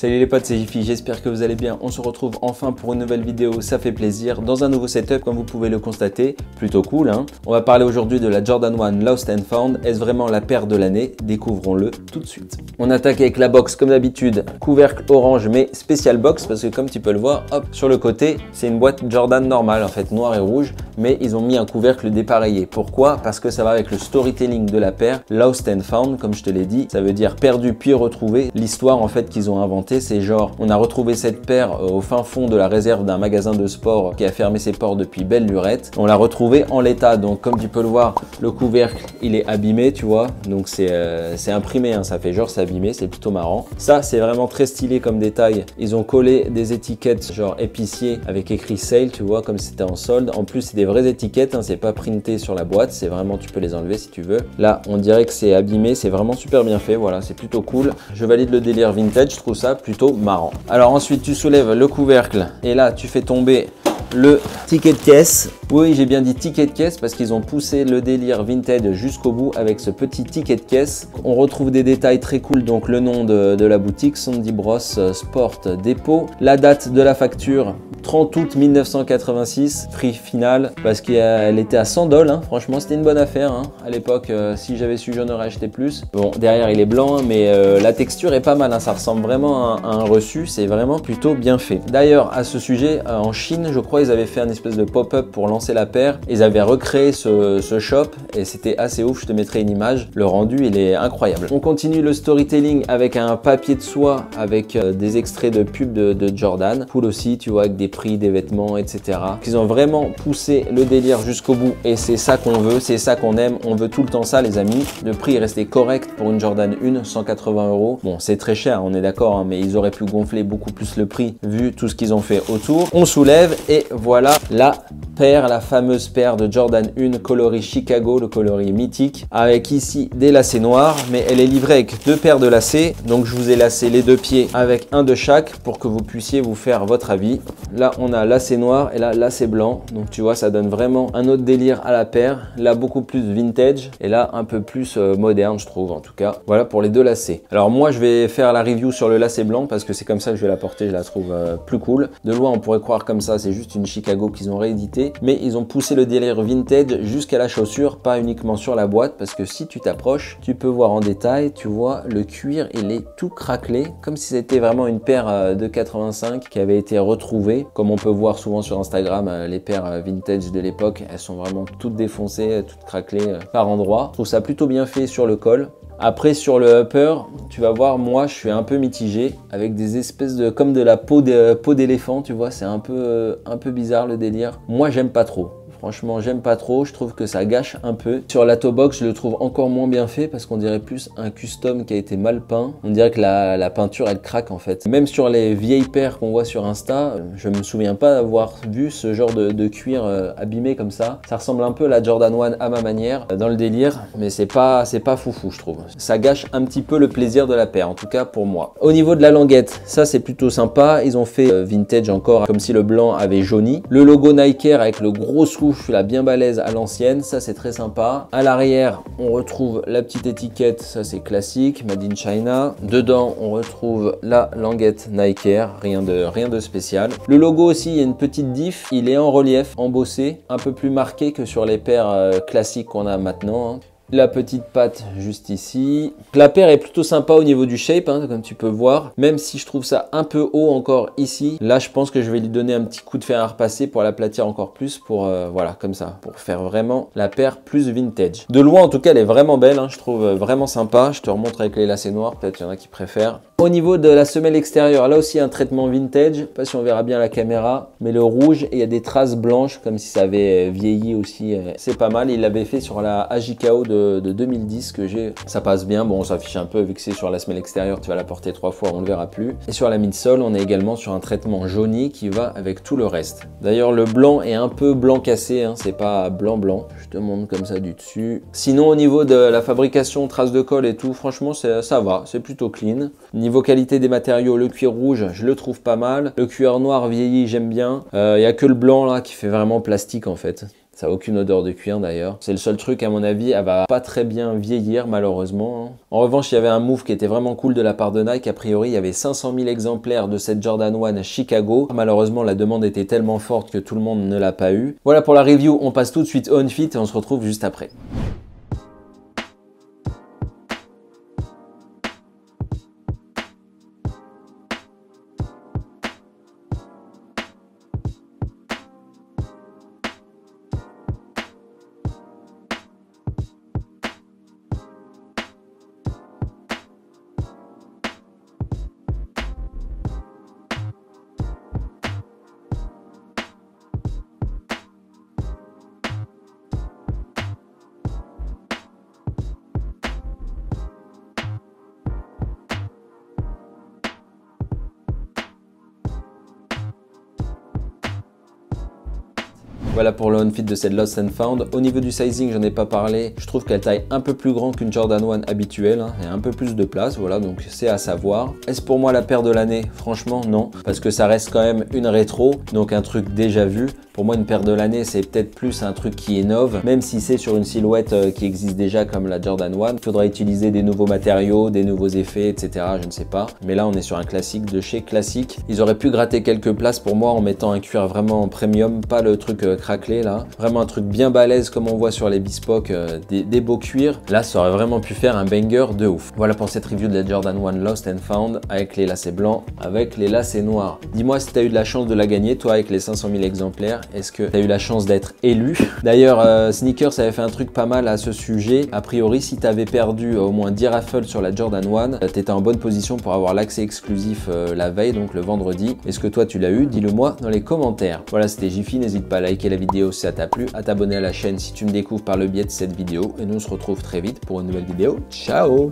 Salut les potes, c'est Jiffy, j'espère que vous allez bien. On se retrouve enfin pour une nouvelle vidéo, ça fait plaisir, dans un nouveau setup comme vous pouvez le constater, plutôt cool hein. On va parler aujourd'hui de la Jordan 1 Lost and Found, est-ce vraiment la paire de l'année? Découvrons-le tout de suite. On attaque avec la box comme d'habitude, couvercle orange mais spécial box parce que comme tu peux le voir, hop, sur le côté, c'est une boîte Jordan normale en fait, noire et rouge, mais ils ont mis un couvercle dépareillé. Pourquoi? Parce que ça va avec le storytelling de la paire, Lost and Found, comme je te l'ai dit, ça veut dire perdu puis retrouvé. L'histoire en fait qu'ils ont inventé, c'est genre on a retrouvé cette paire au fin fond de la réserve d'un magasin de sport qui a fermé ses portes depuis belle lurette. On l'a retrouvé en l'état, donc comme tu peux le voir, le couvercle il est abîmé, tu vois, donc c'est imprimé, hein. Ça fait genre c'est abîmé, c'est plutôt marrant. Ça c'est vraiment très stylé comme détail. Ils ont collé des étiquettes genre épicier avec écrit sale, tu vois, comme si c'était en solde. En plus c'est des vraies étiquettes, hein. C'est pas printé sur la boîte, c'est vraiment, tu peux les enlever si tu veux. Là on dirait que c'est abîmé, c'est vraiment super bien fait, voilà, c'est plutôt cool. Je valide le délire vintage, je trouve ça plutôt marrant. Alors ensuite tu soulèves le couvercle et là tu fais tomber le ticket de caisse. Oui, j'ai bien dit ticket de caisse parce qu'ils ont poussé le délire vintage jusqu'au bout avec ce petit ticket de caisse. On retrouve des détails très cool, donc le nom de la boutique, Sandy Bros Sport Depot, la date de la facture 30 août 1986, prix final parce qu'elle était à 100 $, hein. Franchement c'était une bonne affaire hein. À l'époque, si j'avais su j'en aurais acheté plus. Bon, derrière il est blanc hein, mais la texture est pas mal hein. Ça ressemble vraiment à un reçu, c'est vraiment plutôt bien fait. D'ailleurs à ce sujet, en Chine je crois ils avaient fait un espèce de pop-up pour lancer la paire. Ils avaient recréé ce shop et c'était assez ouf, je te mettrai une image. Le rendu il est incroyable. On continue le storytelling avec un papier de soie avec des extraits de pubs de Jordan. Cool aussi, tu vois, avec des prix, des vêtements, etc. Ils ont vraiment poussé le délire jusqu'au bout et c'est ça qu'on veut, c'est ça qu'on aime. On veut tout le temps ça les amis. Le prix est resté correct pour une Jordan 1, 180 €. Bon, c'est très cher, on est d'accord, hein, mais ils auraient pu gonfler beaucoup plus le prix vu tout ce qu'ils ont fait autour. On soulève et voilà la paire, la fameuse paire de Jordan 1 coloris Chicago, le coloris mythique, avec ici des lacets noirs, mais elle est livrée avec deux paires de lacets. Donc je vous ai lacé les deux pieds avec un de chaque pour que vous puissiez vous faire votre avis. Là on a lacet noir et là lacet blanc, donc tu vois ça donne vraiment un autre délire à la paire. Là beaucoup plus vintage et là un peu plus moderne je trouve en tout cas. Voilà pour les deux lacets. Alors moi je vais faire la review sur le lacet blanc parce que c'est comme ça que je vais la porter, je la trouve plus cool. De loin on pourrait croire comme ça c'est juste une Chicago qu'ils ont réédité, mais ils ont poussé le délire vintage jusqu'à la chaussure, pas uniquement sur la boîte, parce que si tu t'approches tu peux voir en détail, tu vois le cuir il est tout craquelé comme si c'était vraiment une paire de 85 qui avait été retrouvée. Comme on peut voir souvent sur Instagram, les paires vintage de l'époque, elles sont vraiment toutes défoncées, toutes craquelées par endroits. Je trouve ça plutôt bien fait sur le col. Après sur le upper, tu vas voir, moi je suis un peu mitigé avec des espèces de comme de la peau d'éléphant, tu vois, c'est un peu bizarre le délire. Moi j'aime pas trop. Franchement, j'aime pas trop, je trouve que ça gâche un peu. Sur la toe box, je le trouve encore moins bien fait parce qu'on dirait plus un custom qui a été mal peint. On dirait que la peinture, elle craque en fait. Même sur les vieilles paires qu'on voit sur Insta, je me souviens pas d'avoir vu ce genre de cuir abîmé comme ça. Ça ressemble un peu à la Jordan 1 à ma manière, dans le délire, mais c'est pas foufou, je trouve. Ça gâche un petit peu le plaisir de la paire, en tout cas pour moi. Au niveau de la languette, ça c'est plutôt sympa. Ils ont fait vintage encore, comme si le blanc avait jauni. Le logo Nike avec le gros souffle, la bien balèze à l'ancienne, ça c'est très sympa. À l'arrière, on retrouve la petite étiquette, ça c'est classique, Made in China. Dedans, on retrouve la languette Nike, rien de spécial. Le logo aussi, il y a une petite diff, il est en relief, embossé, un peu plus marqué que sur les paires classiques qu'on a maintenant, hein. La petite patte juste ici. La paire est plutôt sympa au niveau du shape, hein, comme tu peux voir. Même si je trouve ça un peu haut encore ici. Là, je pense que je vais lui donner un petit coup de fer à repasser pour l'aplatir encore plus. Pour voilà, comme ça. Pour faire vraiment la paire plus vintage. De loin, en tout cas, elle est vraiment belle. Hein, je trouve vraiment sympa. Je te remontre avec les lacets noirs. Peut-être qu'il y en a qui préfèrent. Au niveau de la semelle extérieure, là aussi un traitement vintage. Je sais pas si on verra bien la caméra. Mais le rouge, et il y a des traces blanches comme si ça avait vieilli aussi. C'est pas mal. Il l'avait fait sur la AJKO de 2010 que j'ai, ça passe bien. Bon, on s'affiche un peu vu que c'est sur la semelle extérieure, tu vas la porter 3 fois, on le verra plus. Et sur la midsole, on est également sur un traitement jauni qui va avec tout le reste. D'ailleurs, le blanc est un peu blanc cassé, hein, c'est pas blanc. Je te montre comme ça du dessus. Sinon, au niveau de la fabrication, traces de colle et tout, franchement, ça va, c'est plutôt clean. Niveau qualité des matériaux, le cuir rouge, je le trouve pas mal. Le cuir noir vieilli, j'aime bien. Il y a que le blanc là qui fait vraiment plastique en fait. Ça a aucune odeur de cuir d'ailleurs. C'est le seul truc à mon avis, elle va pas très bien vieillir malheureusement, hein. En revanche, il y avait un move qui était vraiment cool de la part de Nike. A priori, il y avait 500 000 exemplaires de cette Jordan 1 Chicago. Malheureusement, la demande était tellement forte que tout le monde ne l'a pas eu. Voilà pour la review, on passe tout de suite au on-fit et on se retrouve juste après. Voilà pour le on-fit de cette Lost and Found. Au niveau du sizing, j'en ai pas parlé. Je trouve qu'elle taille un peu plus grand qu'une Jordan 1 habituelle, hein. Il y a un peu plus de place, voilà, donc c'est à savoir. Est-ce pour moi la paire de l'année? Franchement, non. Parce que ça reste quand même une rétro, donc un truc déjà vu. Pour moi, une paire de l'année, c'est peut-être plus un truc qui innove, même si c'est sur une silhouette qui existe déjà comme la Jordan 1. Il faudra utiliser des nouveaux matériaux, des nouveaux effets, etc. Je ne sais pas. Mais là, on est sur un classique de chez Classique. Ils auraient pu gratter quelques places pour moi en mettant un cuir vraiment premium, pas le truc craquelé là. Vraiment un truc bien balèze comme on voit sur les bespoke, des beaux cuirs. Là, ça aurait vraiment pu faire un banger de ouf. Voilà pour cette review de la Jordan 1 Lost and Found avec les lacets blancs, avec les lacets noirs. Dis-moi si tu as eu de la chance de la gagner, toi, avec les 500 000 exemplaires. Est-ce que tu as eu la chance d'être élu? D'ailleurs, Sneakers avait fait un truc pas mal à ce sujet. A priori, si tu avais perdu au moins 10 raffles sur la Jordan 1, tu étais en bonne position pour avoir l'accès exclusif la veille, donc le vendredi. Est-ce que toi, tu l'as eu? Dis-le moi dans les commentaires. Voilà, c'était Jiffy. N'hésite pas à liker la vidéo si ça t'a plu, à t'abonner à la chaîne si tu me découvres par le biais de cette vidéo. Et nous, on se retrouve très vite pour une nouvelle vidéo. Ciao!